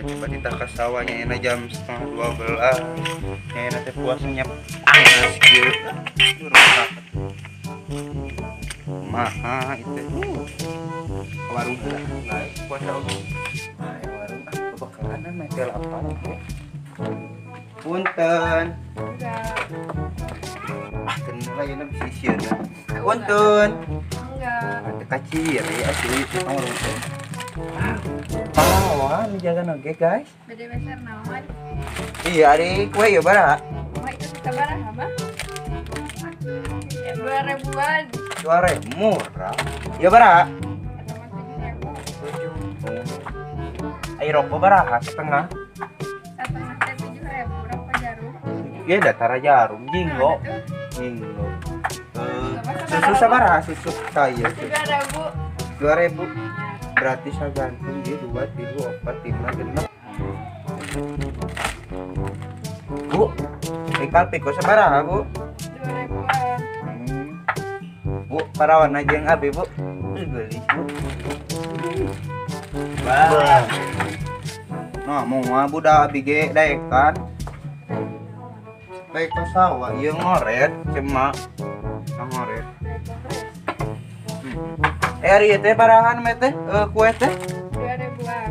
coba kita ke sawahnya ini jam setengah 12 ya nanti puasanya panas gitu maha itu ke warung lah puasa warung bakalan metel apa punten kenal ya bisa sieun punten ada kacir ya asli itu orang pahlawan jaga noge guys beda besar naon iya ada kue ya bara mah itu sabar apa 2.000-an 2.000 murah ya bara sama 7.000 air rokok bara setengah setengah teh 7.000 berapa jarum ya datara jarum jinggo susu sabara susu kayu 3.000 2.000 berarti saya gantung dia 2, 3, 4, 5, genep bu ikal piko sabaraha bu 2.000-an bu parawan aja yang abi bu beli bu bah nah mau budak abi ge daek kan daek ke sawah ieu ngoret cema ngoret ari teh parahan meh teh kue teh 2.000-an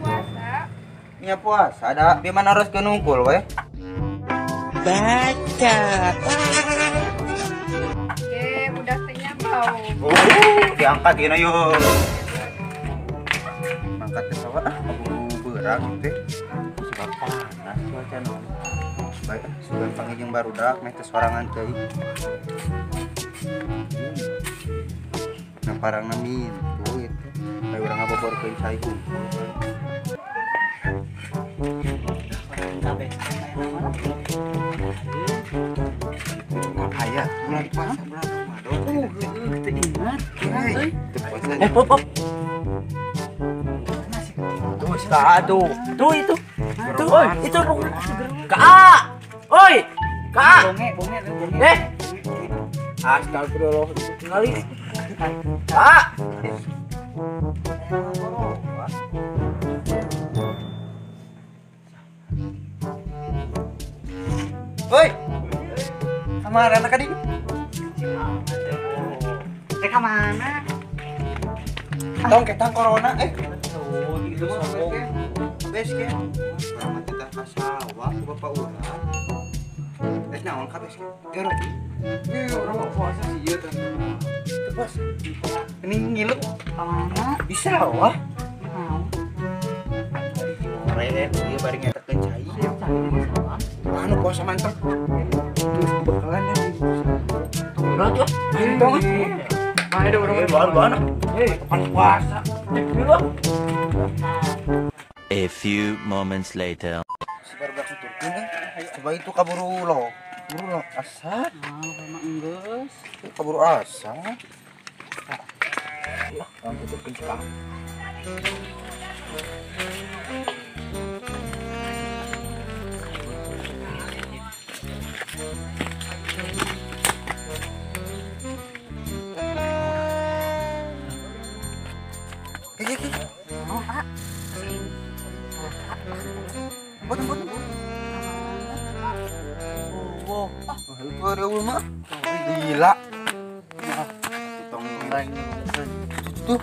puasa nya puasa ada di mana harus kenungkul we baca budak tehnya bau diangkat gini yuk angkat ke sawah berang teh sudah panas cuaca non baik sudah panggil yang baru dak meh teh sorangan teh nah parang namin tuh itu kayak orang ngabobor ke saya ayah bulan puasa bulan Ramadan kita ingat pop tuh tuh itu kak oi kak bonge astagfirullah kali kak oi kemarin anak adik mereka mana tong kita corona itu bes ke sama kita kasawa ke bapak urang naon kabeh ya Robi orang mau puasa sih ieu teh bos ini ngilu mana bisa wah keren dia bari ngetekeun cai anu puasa mantep terus bakalan ya udah tuh tong ayo orang bahan kapan puasa dulu A few moments later. Sebar belakang turun kan coba itu kaburu lo asat enggeus kaburu asa ya kan tutup kencang oh Pak Boten. Oh, ada mah. Gila. Tong lain. Tuh.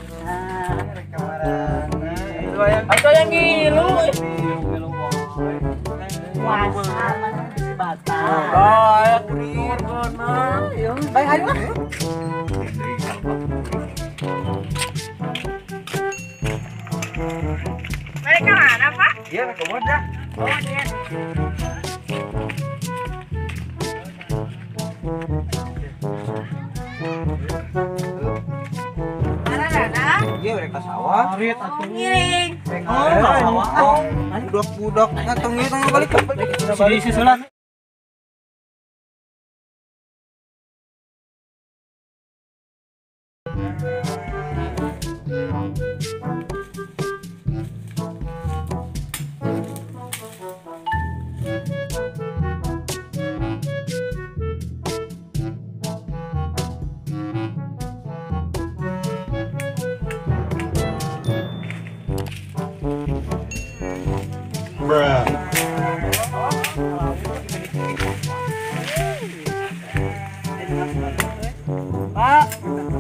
Atau yang ngilu. Puasa batal. Oh, ya kurir kena. Baik ayo lah. mereka mana Pak? Iya, mereka wadah. Oh iya mana Nana? Iya, mereka sawah. Arit atuh. Ngiring Budak-budak ngatongnya tong balik. Sini susulan. Pak,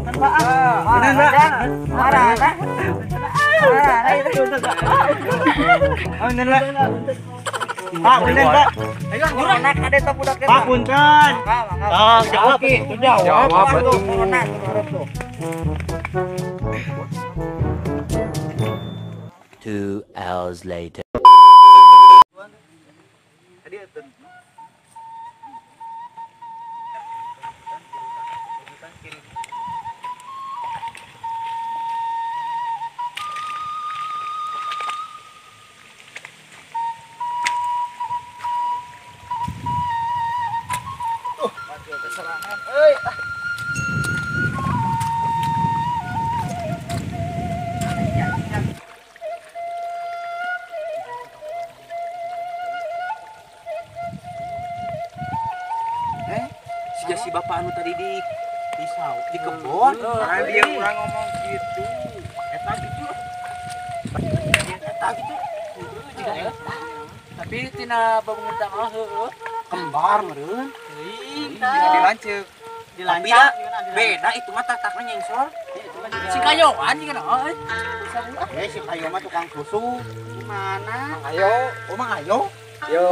kan Pak. Bener Pak. Marah, Pak. Marah, itu Pak. Oh, bener Pak. Pak, bener Pak. Ayo, enak ada top budak Pak. Punten. Jawab. Jawab betul. Tuh. 2 hours later. Si bapak anu tadi di kebun. Nah, dia kurang ngomong gitu. Eta gitu. Jika eta. Tapi tina bangunan mah heueuh. Kembar meureun. Dilancek. Dilancek. Beda itu mah tatakna nyengsor. Si kayoan kan euy. Si kayo mah tukang susu. Mana? Ayo, Mang ayo. Ayo.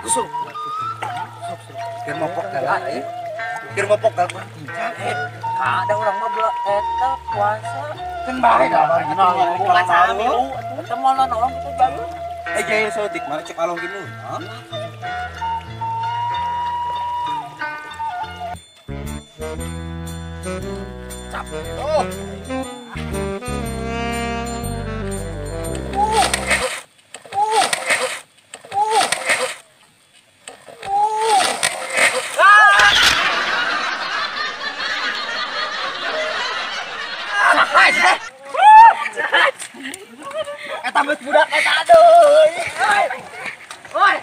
Kusuk. Keur mopok galak ya. Keur mopok galak pincang. Ada orang mah bela eta puasa. Kan bae da bari gitu. Bukan samilu, eta mah orang kitu jalu. Jaya sodik mah cek along gini. Capek. Oh. Eta beut budak eta aduh. Oi.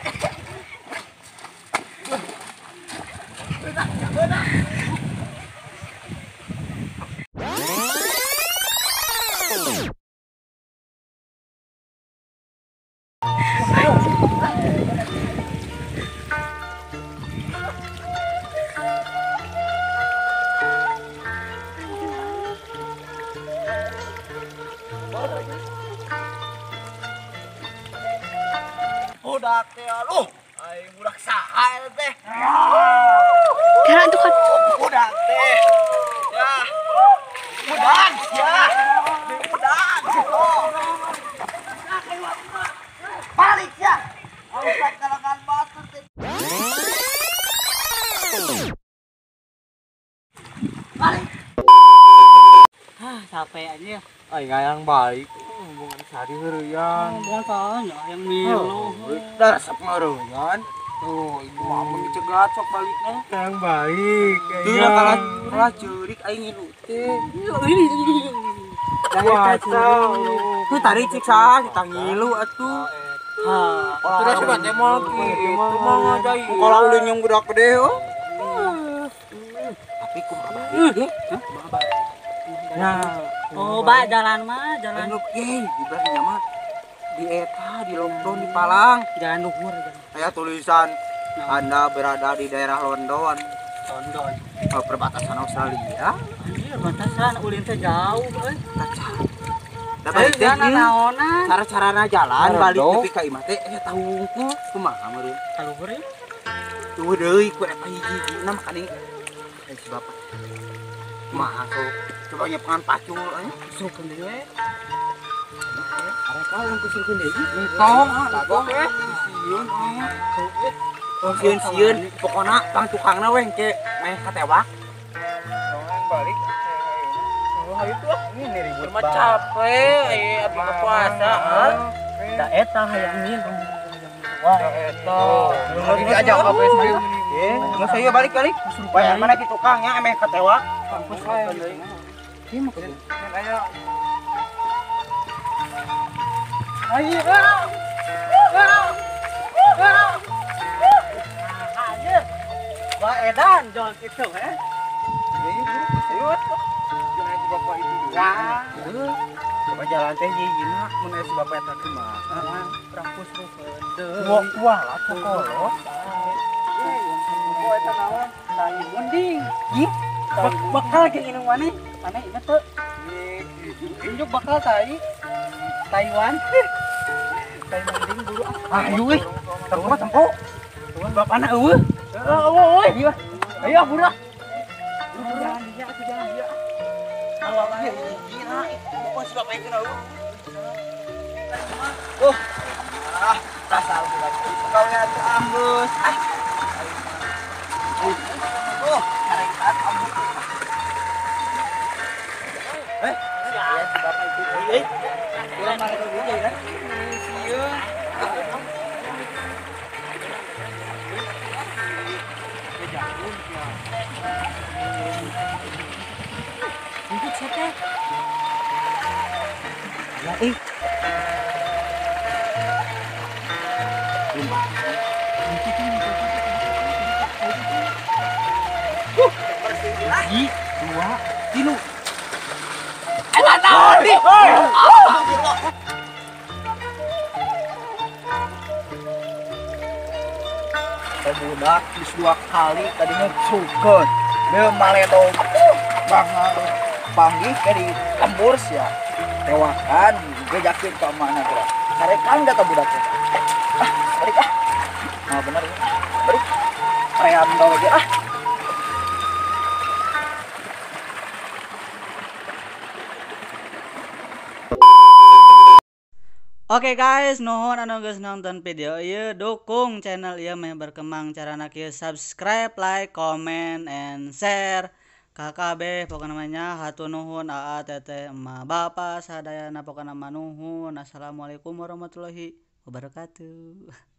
Budak teh aduh, ai budak saha eta teh? Karena itu kan Budak teh. Ya. Budak ya. Budak. Balik ya. Ausat kalangan batu teh. Balik. Capek aja. Ai ngayang balik. Hubungan sari heureuyang. Bukan tanya yang milu. Dasap ngeureuyang. Tuh, ibu mah mun dicegat sok balikna. Yang baik. Teu kalah ceurik aing ngilu teh. Tuh tadi cek sah kita ngilu atuh. Sudah sudah teh mah kitu mah ngajai. Kalau ulin yang budak gede oh. Tapi kumaha bae. Nah, Oh, Mbak, jalan mah, jalan anu di belakangnya mah di eta, di London, di Palang. jalan luhur jalan. Saya tulisan Anda berada di daerah London, London. perbatasan Australia. Anjir, batasan ulin teh jauh, euy. Da balik teh Jalan ieu. naonan. Cara-carana jalan balik nepi ka imah teh aya tahungkul kumaha meureun. Kaluhur ya. Tuh deui ku eta hiji-hijina makanya si bapak. Kumaha sok coba nyepangan pacul aya. Sukeun deui we. Are kawan kusukeun deui. Tong, Tagong sieun. Oh sieun pokona pang tukangna we engke meh katewak. Balik. Oh itu ini ribut mah capek, abdi ka puasa, heuh. Da eta hayang min. Wah, eta. Lagi diajak ka Facebook. Nggak saya balik-balik. Bayar mana di tukangnya emeh katewak. Kampus saya. Ini mah kudu. Ayo. Ayo. Wah, edan jual kitu, Ayo. bapak itu Wah. coba jalan teh jijina mun aya si bapak eta kumaha rampus rupeun Wah, lah pokolot. oh eta naon Tai bonding. Ih, bakal ge inung maneh. Maneh inget teu? Injuk bakal tai. Taiwan. Tai bonding dulu. Ayo euy. Tempo. Bapana eueuh. Euy. Ayo budak. Jangan dia. Kalau dia gila, bapak sudah pengen kenal. tasal budak kau lihat ambus Karetan ambut. Ya si bapak itu. Ulang mana dulu ya kan? Untuk siapa? Ya, Ih, 2, 3. Budak geus 2 kali tadinya sukeun. Dia maledog banget panggih ke di lembur ya. Tewakan gejakeun ka mana geura. Karekan da budak teh. Balik ah. Nah bener. Balik. Ream da lagi ah. Oke guys, nuhun anu geus nonton video ieu, dukung channel ieu meh berkembang carana kieu subscribe, like, comment, and share. KKB pokoknya namanya hatur nuhun aa teteh emak bapak sadayana pokoknya nama nuhun. Assalamualaikum warahmatullahi wabarakatuh.